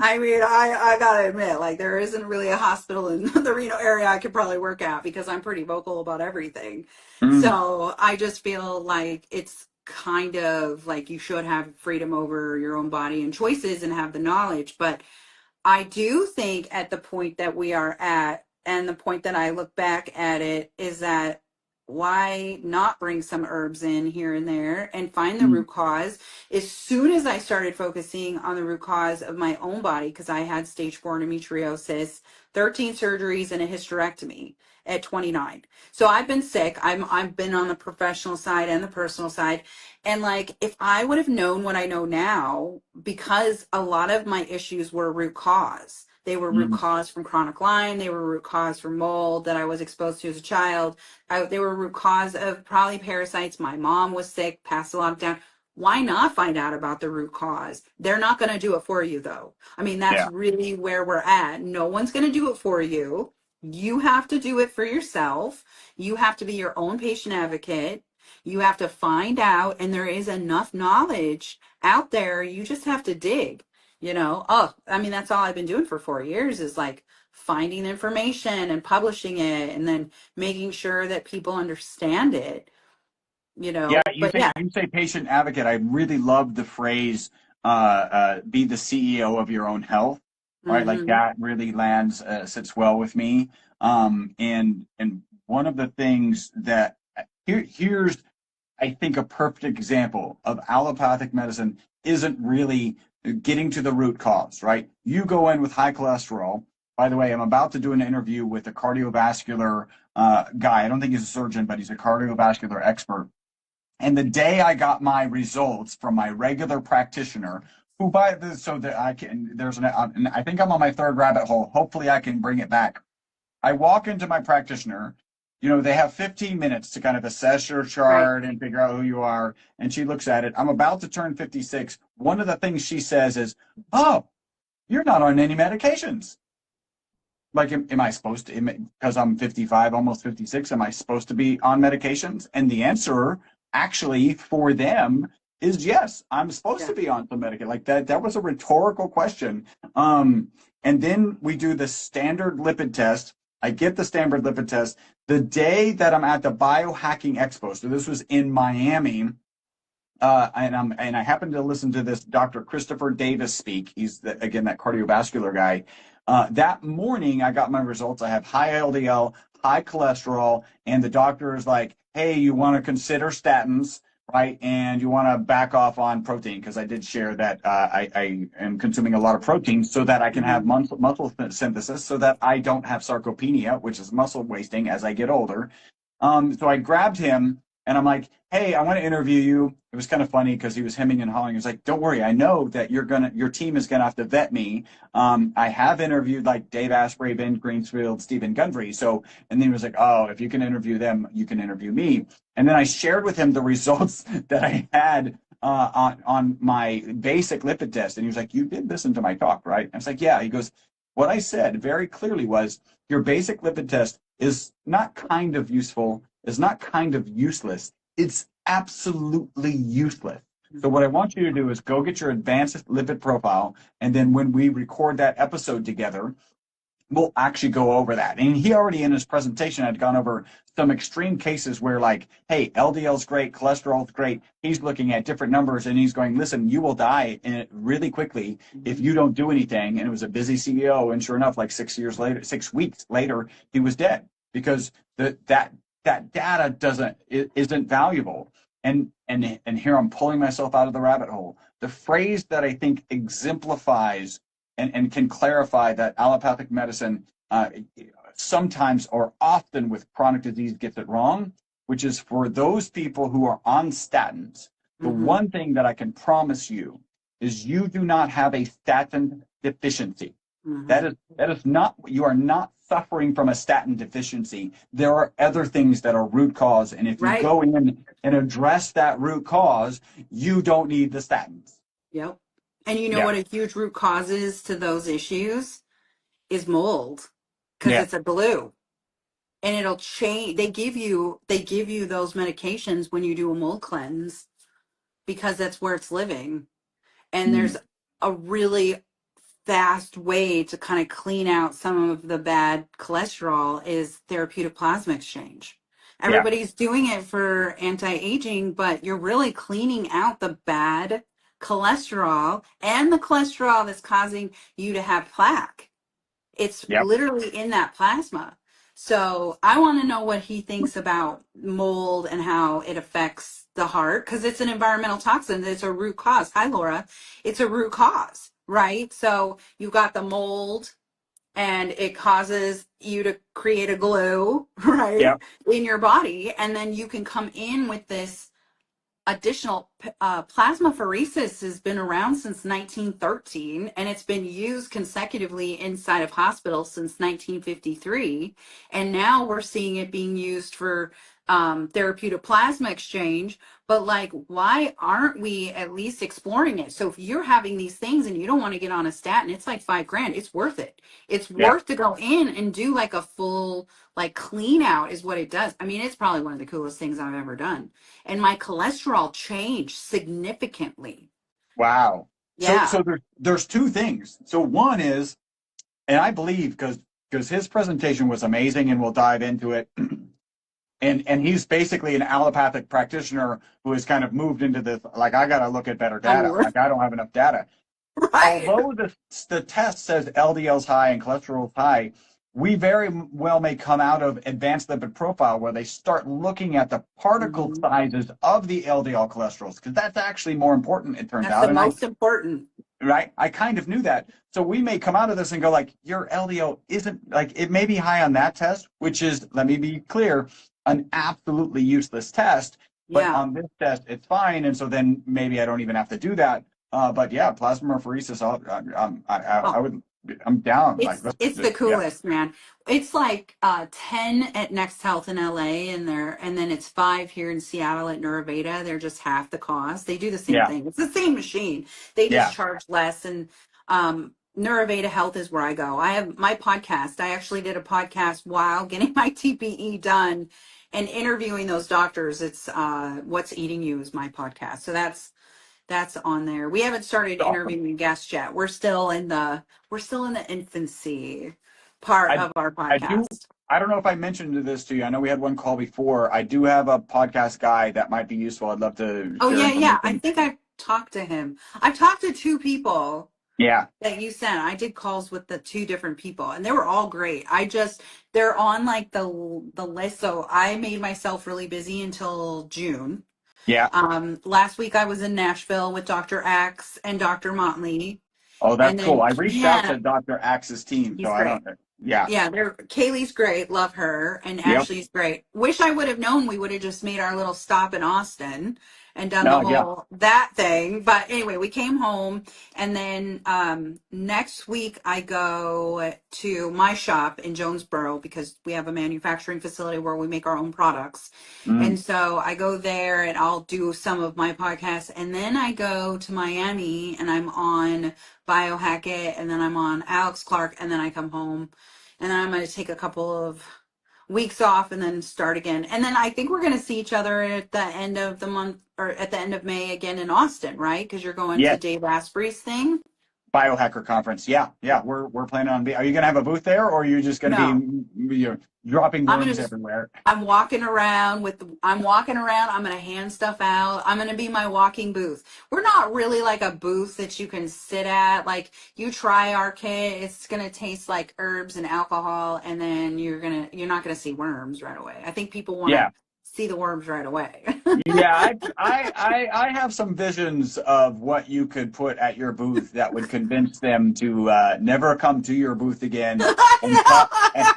I mean, I gotta admit, like, there isn't really a hospital in the Reno area I could probably work at because I'm pretty vocal about everything. Mm, So I just feel like it's kind of like you should have freedom over your own body and choices and have the knowledge. But I do think at the point that we are at, and the point that I look back at it, is that why not bring some herbs in here and there and find the mm, root cause? As soon as I started focusing on the root cause of my own body, because I had stage 4 endometriosis, 13 surgeries, and a hysterectomy at 29. So I've been sick. I've been on the professional side and the personal side. And like, if I would have known what I know now, because a lot of my issues were root cause. They were root mm. cause from chronic Lyme. They were root cause from mold that I was exposed to as a child. They were root cause of probably parasites. My mom was sick, passed a lot of down. Why not find out about the root cause? They're not going to do it for you, though. I mean, that's Yeah. really where we're at. No one's going to do it for you. You have to do it for yourself. You have to be your own patient advocate. You have to find out, and there is enough knowledge out there. You just have to dig, Oh, I mean, that's all I've been doing for 4 years is like finding information and publishing it and then making sure that people understand it, Yeah, But yeah. you say patient advocate. I really love the phrase be the CEO of your own health, right? Like Hmm. that really lands sits well with me. And one of the things that here's I think a perfect example of allopathic medicine isn't really getting to the root cause, right? You go in with high cholesterol. By the way, I'm about to do an interview with a cardiovascular guy. I don't think he's a surgeon, but he's a cardiovascular expert. And the day I got my results from my regular practitioner, who by the so that I can there's and I think I'm on my third rabbit hole. Hopefully I can bring it back. I walk into my practitioner. They have 15 minutes to kind of assess your Right. chart and figure out who you are. And she looks at it. I'm about to turn 56. One of the things she says is, "Oh, you're not on any medications." Like, am I supposed to, because I'm 55, almost 56, am I supposed to be on medications? And the answer actually for them is yes, I'm supposed Yeah. to be on some medication. Like that was a rhetorical question. And then we do the standard lipid test. I get the standard lipid test the day that I'm at the biohacking expo. So this was in Miami. And I happened to listen to this Dr. Christopher Davis speak. He's again that cardiovascular guy. That morning, I got my results. I have high LDL, high cholesterol, and the doctor is like, "Hey, you want to consider statins, right? And you want to back off on protein because I did share that I am consuming a lot of protein so that I can have Hmm. muscle synthesis, so that I don't have sarcopenia, which is muscle wasting as I get older." So I grabbed him and I'm like, "Hey, I want to interview you." It was kind of funny because he was hemming and hawing. He was like, "Don't worry, I know that your team is gonna have to vet me. I have interviewed like Dave Asprey, Ben Greensfield, Stephen Gundry. So, and then he was like, "Oh, if you can interview them, you can interview me." And then I shared with him the results that I had on my basic lipid test, and he was like, "You did listen to my talk, right?" I was like, "Yeah." He goes, "What I said very clearly was your basic lipid test is not kind of useful, is not kind of useless. It's absolutely useless. So what I want you to do is go get your advanced lipid profile, and then when we record that episode together, we'll actually go over that." And he already in his presentation had gone over some extreme cases where like, hey, LDL's great, cholesterol's great. He's looking at different numbers and he's going, "Listen, you will die in it really quickly if you don't do anything." And it was a busy CEO. And sure enough, like 6 years later, 6 weeks later, he was dead because that data isn't valuable. And here I'm pulling myself out of the rabbit hole. The phrase that I think exemplifies and can clarify that allopathic medicine sometimes or often with chronic disease gets it wrong, which is for those people who are on statins. The Mm-hmm. one thing that I can promise you is you do not have a statin deficiency. Mm-hmm. That is not, you are not suffering from a statin deficiency. There are other things that are root cause, and if you Right. go in and address that root cause, you don't need the statins. Yep. And you know Yeah, what a huge root cause is to those issues is mold, because yeah, it's a glue. And it'll change. They give you those medications when you do a mold cleanse because that's where it's living. And there's mm, a really fast way to kind of clean out some of the bad cholesterol is therapeutic plasma exchange. yeah, Everybody's doing it for anti-aging, but you're really cleaning out the bad cholesterol and the cholesterol that's causing you to have plaque. It's yep, literally in that plasma. So I want to know what he thinks about mold and how it affects the heart, because it's an environmental toxin. It's a root cause. Hi, Laura. It's a root cause, right? So you've got the mold and it causes you to create a glue, right, yep, in your body. And then you can come in with this additional plasmapheresis has been around since 1913, and it's been used consecutively inside of hospitals since 1953, and now we're seeing it being used for therapeutic plasma exchange. But like, why aren't we at least exploring it? So if you're having these things and you don't want to get on a statin, it's like $5,000. It's worth it. It's yep. worth to go in and do like a full like clean out is what it does. I mean, it's probably one of the coolest things I've ever done, and my cholesterol changed significantly. Wow. So Yeah. so there's two things. So one is, and I believe because his presentation was amazing, and we'll dive into it. And he's basically an allopathic practitioner who has kind of moved into this, like, I got to look at better I'm data. Like, I don't have enough data. right. Although the test says LDL's high and cholesterol's high, we very well may come out of advanced lipid profile where they start looking at the particle Mhm. sizes of the LDL cholesterols, because that's actually more important, it turns That's out. the And I most important. right? I kind of knew that. So we may come out of this and go like, your LDL isn't like, it may be high on that test, which is, let me be clear, an absolutely useless test. But Yeah. on this test, it's fine. And so then maybe I don't even have to do that. But yeah, plasmapheresis, I Oh, would, I'm down. Like, it's the yeah, coolest, man. It's like 10 at Next Health in LA, and then it's 5 here in Seattle at Neuroveda. They're just half the cost. They do the same yeah, thing. It's the same machine. They just yeah. charge less. And Neuroveda Health is where I go. I have my podcast. I actually did a podcast while getting my TPE done and interviewing those doctors. It's What's Eating You is my podcast. So that's on there. We haven't started Awesome. interviewing guests yet. We're still in the infancy part I, of our I do. podcast. I don't know if I mentioned this to you. I know we had one call before. I do have a podcast guy that might be useful. I'd love to Oh share yeah, yeah. I information. think I've talked to him. I've talked to 2 people Yeah. that you sent. I did calls with the 2 different people, and they were all great. They're on like the list. So I made myself really busy until June. Yeah. Last week I was in Nashville with Dr. Axe and Dr. Motley, Oh, and that's cool. then I reached out yeah, to Dr. Axe's team, so he's I great. don't. Yeah. Yeah, Kaylee's great, love her, and Yep. Ashley's great. Wish I would have known we would have just made our little stop in Austin and done the No. Yeah. whole that thing. But anyway, we came home, and then next week I go to my shop in Jonesboro because we have a manufacturing facility where we make our own products. Mm. And so I go there and I'll do some of my podcasts, and then I go to Miami and I'm on Biohack It, and then I'm on Alex Clark, and then I come home, and then I'm going to take a couple of weeks off and then start again. And then I think we're going to see each other at the end of the month or at the end of May again in Austin, right? Because you're going to Yes. Dave Asprey's thing. Biohacker conference. Yeah. Yeah. We're planning on. Are you gonna have a booth there, or are you just gonna No, be dropping I'm gonna worms just everywhere? I'm walking around. I'm gonna hand stuff out. I'm gonna be my walking booth. We're not really like a booth that you can sit at. Like, you try our kit, it's gonna taste like herbs and alcohol, and then you're not gonna see worms right away. I think people want to Yeah. see the worms right away. Yeah, I have some visions of what you could put at your booth that would convince them to never come to your booth again, and, and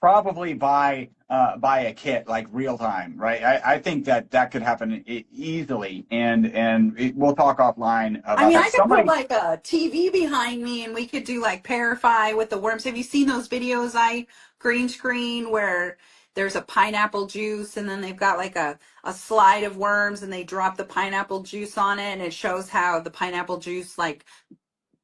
probably buy a kit like real time, right? I think that that could happen easily, and we'll talk offline I about mean, that. I could put Somebody, like a TV behind me and we could do like Parify with the worms. Have you seen those videos I green screen where there's a pineapple juice and then they've got like a slide of worms and they drop the pineapple juice on it and it shows how the pineapple juice like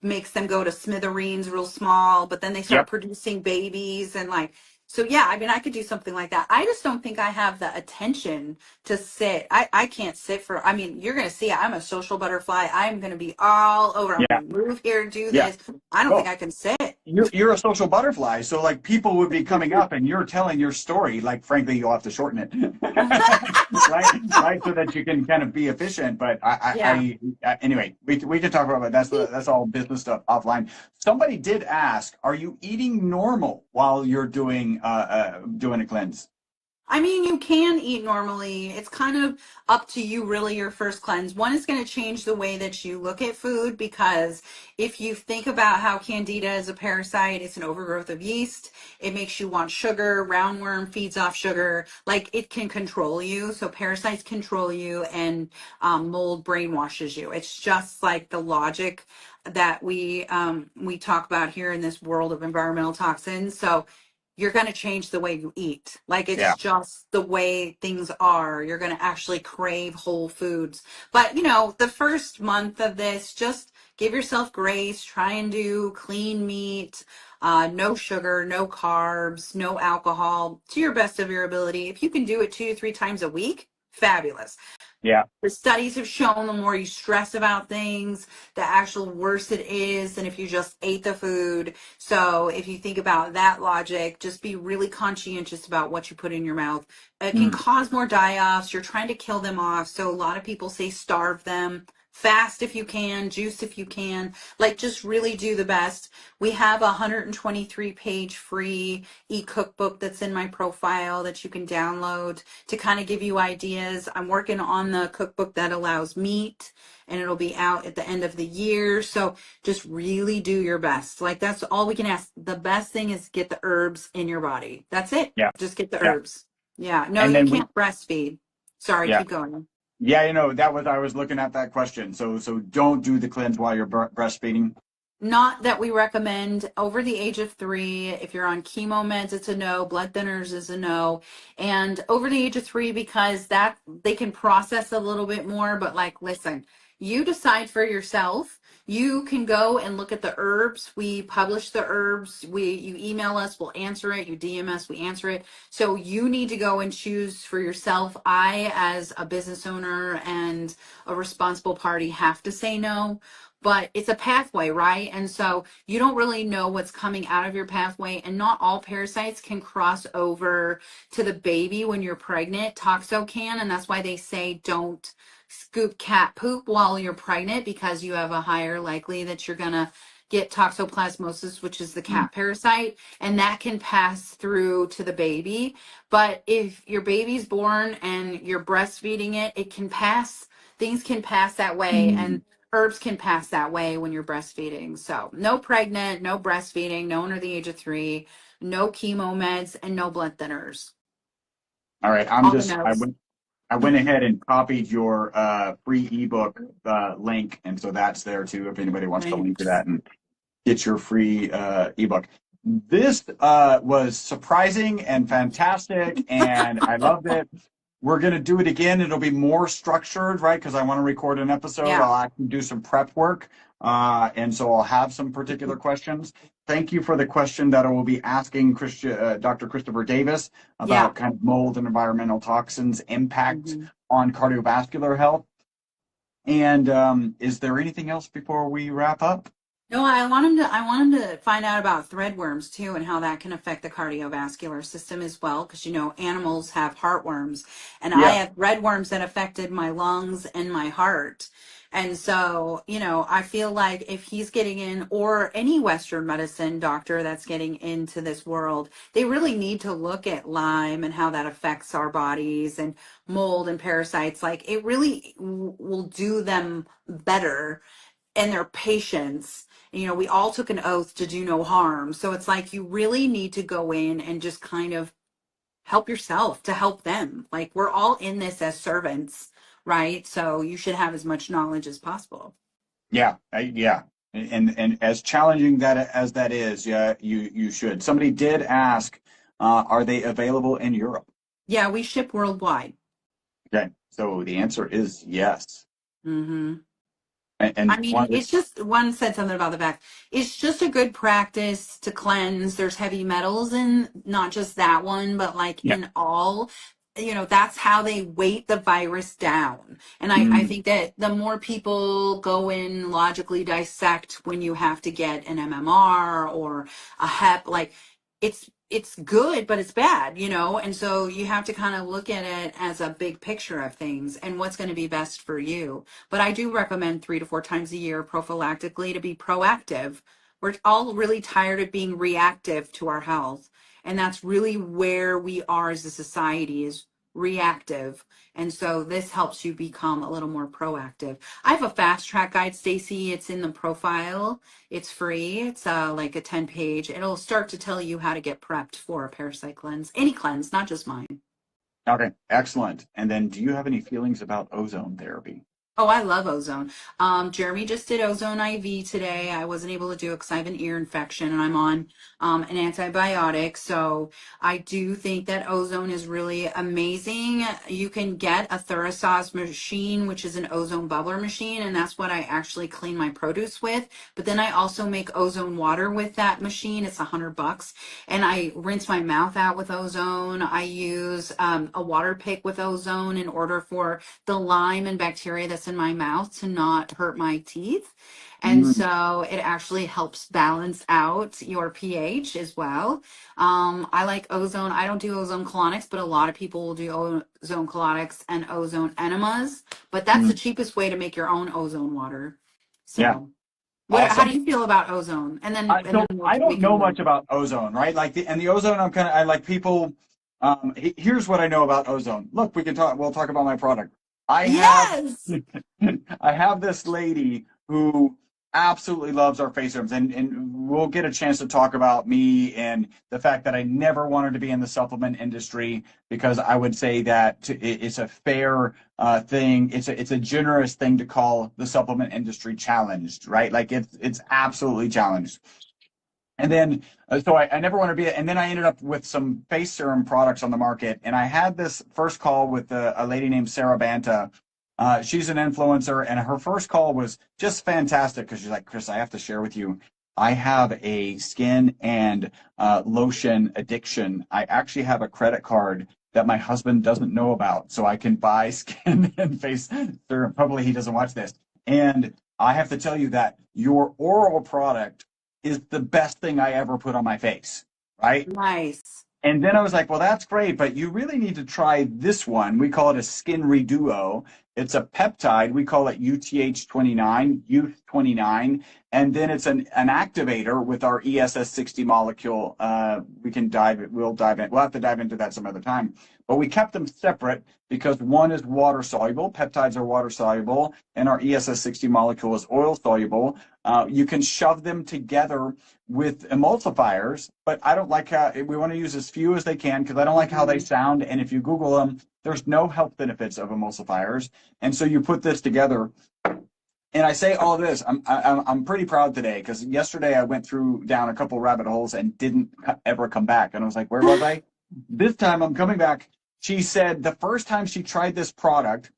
makes them go to smithereens real small, but then they start yep, producing babies and like, so yeah, I mean, I could do something like that. I just don't think I have the attention to sit. I can't sit for, I mean, you're going to see, I'm a social butterfly. I'm going to be all over. I'm yeah, going to move here, do yeah. this. I don't think Well, I can sit. you're a social butterfly, so like people would be coming up and you're telling your story. Like, frankly, you'll have to shorten it, right, so that you can kind of be efficient. But Yeah. anyway, we can talk about that. That's all business stuff offline. Somebody did ask, are you eating normal while you're doing a cleanse? I mean, you can eat normally. It's kind of up to you, really, your first cleanse. One is going to change the way that you look at food because if you think about how Candida is a parasite, it's an overgrowth of yeast. It makes you want sugar. Roundworm feeds off sugar. Like it can control you. So parasites control you and mold brainwashes you. It's just like the logic that we talk about here in this world of environmental toxins. So you're going to change the way you eat. Like it's Yeah, just the way things are. You're going to actually crave whole foods. But, you know, the first month of this, just give yourself grace. Try and do clean meat, no sugar, no carbs, no alcohol to your best of your ability. If you can do it 2 to 3 times a week, fabulous. yeah. The studies have shown the more you stress about things, the actual worse it is than if you just ate the food. So if you think about that logic, just be really conscientious about what you put in your mouth. It can Mm, cause more die-offs. You're trying to kill them off. So a lot of people say starve them. Fast if you can, juice if you can, like just really do the best. We have a 123-page free e-cookbook that's in my profile that you can download to kind of give you ideas. I'm working on the cookbook that allows meat and it'll be out at the end of the year. So just really do your best. Like that's all we can ask. The best thing is get the herbs in your body. That's it. yeah, Just get the yeah. herbs. Yeah. No, And you then we, can't breastfeed. Sorry, yeah. keep going. Yeah, that was I was looking at that question. So don't do the cleanse while you're breastfeeding. Not that we recommend over the age of 3. If you're on chemo meds, it's a no. Blood thinners is a no. And over the age of 3, because that they can process a little bit more. But like, listen, you decide for yourself. You can go and look at the herbs. We publish the herbs. You email us, we'll answer it. You DM us, we answer it. So you need to go and choose for yourself. I, as a business owner and a responsible party, have to say no, but it's a pathway, right? And so you don't really know what's coming out of your pathway, and not all parasites can cross over to the baby when you're pregnant. Toxo can, and that's why they say don't scoop cat poop while you're pregnant, because you have a higher likely that you're gonna get toxoplasmosis, which is the Mm, cat parasite, and that can pass through to the baby. But if your baby's born and you're breastfeeding it, it can pass, things can pass that way. mm. And herbs can pass that way when you're breastfeeding. So no pregnant, no breastfeeding, no under the age of 3, no chemo meds, and no blood thinners. All right, All the no's. I went ahead and copied your free ebook link, and so that's there too if anybody wants to link to Thanks. that and get your free ebook. This was surprising and fantastic, and I loved it. We're going to do it again. It'll be more structured, right? Because I want to record an episode. Yeah. I'll actually do some prep work. And so I'll have some particular questions. Thank you for the question that I will be asking Dr. Christopher Davis Yeah. about kind of mold and environmental toxins impact Mhm. on cardiovascular health. And is there anything else before we wrap up? No, I want him to find out about threadworms too and how that can affect the cardiovascular system as well. Because animals have heartworms, and I Yeah. have threadworms that affected my lungs and my heart. And so, I feel like if he's getting in, or any Western medicine doctor that's getting into this world, they really need to look at Lyme and how that affects our bodies, and mold and parasites. Like, it really will do them better, and their patience. We all took an oath to do no harm. So it's like you really need to go in and just kind of help yourself to help them. Like, we're all in this as servants, right? So you should have as much knowledge as possible. Yeah, yeah, and as challenging that is, yeah, you should. Somebody did ask, are they available in Europe? Yeah, we ship worldwide. Okay, so the answer is yes. Hmm. I And mean, one of the, it's just, one said something about the back. It's just a good practice to cleanse. There's heavy metals in not just that one, but like yeah, in all, that's how they weight the virus down. And I mm, think that the more people go in, logically dissect when you have to get an MMR or a HEP, like, it's good, but it's bad, and so you have to kind of look at it as a big picture of things and what's going to be best for you. But I do recommend 3 to 4 times a year prophylactically to be proactive. We're all really tired of being reactive to our health. And that's really where we are as a society, is reactive. And so this helps you become a little more proactive. I have a fast track guide, Stacy. It's in the profile. It's free. It's like a 10 page. It'll start to tell you how to get prepped for a parasite cleanse. Any cleanse, not just mine. okay, excellent. And then, do you have any feelings about ozone therapy? Oh, I love ozone. Jeremy just did ozone IV today. I wasn't able to do it because I have an ear infection and I'm on an antibiotic. So I do think that ozone is really amazing. You can get a Thurasause machine, which is an ozone bubbler machine, and that's what I actually clean my produce with. But then I also make ozone water with that machine. It's $100, and I rinse my mouth out with ozone. I use a water pick with ozone in order for the lime and bacteria that's in my mouth to not hurt my teeth. And Mm, so it actually helps balance out your pH as well. I like ozone. I don't do ozone colonics, but a lot of people will do ozone colonics and ozone enemas. But that's the mm, cheapest way to make your own ozone water. yeah, So, how do awesome. you feel about ozone? And then, So I we don't can know move. much about ozone, right? Like the ozone, I like people. Here's what I know about ozone. Look, we'll talk about my product. I have Yes. I have this lady who absolutely loves our face serums, and we'll get a chance to talk about me and the fact that I never wanted to be in the supplement industry, because I would say that it's a fair thing. It's a generous thing to call the supplement industry challenged, right? Like it's absolutely challenged. And then, so I never want to be it. And then I ended up with some face serum products on the market. And I had this first call with a lady named Sarah Banta. She's an influencer, and her first call was just fantastic because she's like, Chris, I have to share with you. I have a skin and lotion addiction. I actually have a credit card that my husband doesn't know about, so I can buy skin and face serum. Probably he doesn't watch this. And I have to tell you that your oral product is the best thing I ever put on my face, right? Nice. And then I was like, well, that's great, but you really need to try this one. We call it a skin reduo. It's a peptide. We call it UTH29, UTH29. And then it's an activator with our ESS60 molecule. We'll dive in. We'll have to dive into that some other time. But we kept them separate because one is water soluble. Peptides are water soluble, and our ESS60 molecule is oil soluble. You can shove them together with emulsifiers, but I don't like how we want to use as few as they can because I don't like how they Mhm. sound. And if you Google them, there's no health benefits of emulsifiers. And so you put this together. And I say all this, I'm pretty proud today because yesterday I went through down a couple rabbit holes and didn't ever come back. And I was like, where was I? This time I'm coming back. She said the first time she tried this product,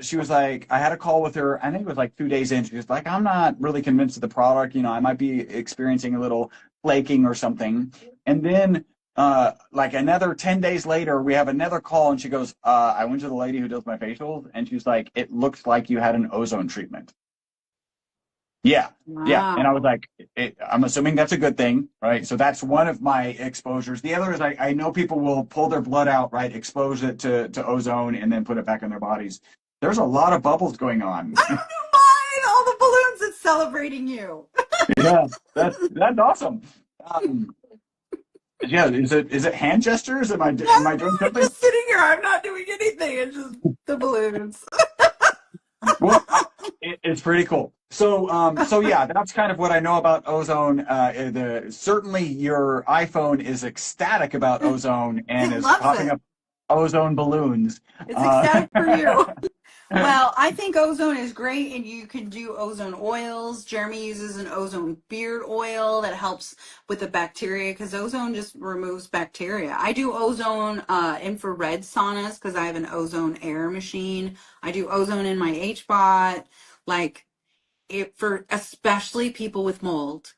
she was like, I had a call with her. I think it was like 2 days in. She was like, I'm not really convinced of the product. I might be experiencing a little flaking or something. And then, like another 10 days later, we have another call, and she goes, I went to the lady who does my facials, and she's like, it looks like you had an ozone treatment. Yeah. Yeah. And I was Wow. like, I'm assuming that's a good thing, right? So that's one of my exposures. The other is I know people will pull their blood out, right? Expose it to ozone and then put it back in their bodies. There's a lot of bubbles going on. I don't know mine. All the balloons. It's celebrating you. Yeah, that's awesome. Um, yeah, is it hand gestures? No, Am I no, doing I'm something? just sitting here. I'm not doing anything. It's just the balloons. Well, it's pretty cool. So yeah, that's kind of what I know about ozone. Certainly your iPhone is ecstatic about ozone and It is loves popping it. up ozone balloons. It's Uh, ecstatic for you. Well, I think ozone is great, and you can do ozone oils. Jeremy uses an ozone beard oil that helps with the bacteria because ozone just removes bacteria. I do ozone infrared saunas because I have an ozone air machine. I do ozone in my HBot. Like it for especially people with mold.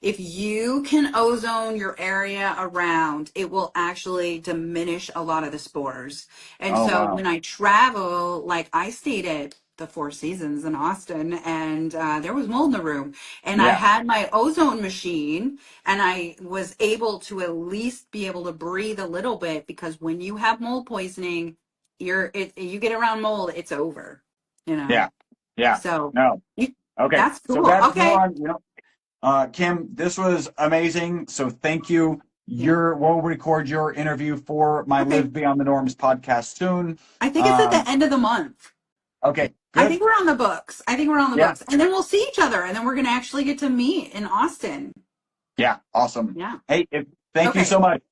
If you can ozone your area around, it will actually diminish a lot of the spores. And oh so wow, when I travel, like I stayed at the Four Seasons in Austin, and there was mold in the room. And I yeah, had my ozone machine, and I was able to at least be able to breathe a little bit because when you have mold poisoning, you get around mold, it's over, you know. yeah, yeah. So No, okay. that's So cool. that's more Okay. on Kim, this was amazing. So thank you. Yeah. We'll record your interview for my Okay. Live Beyond the Norms podcast soon. I think it's at the Um, end of the month. okay, I good. think we're on the books. I think we're on the Yeah, books. And then we'll see each other. And then we're going to actually get to meet in Austin. yeah, awesome. Yeah. Hey, thank you Okay. so much.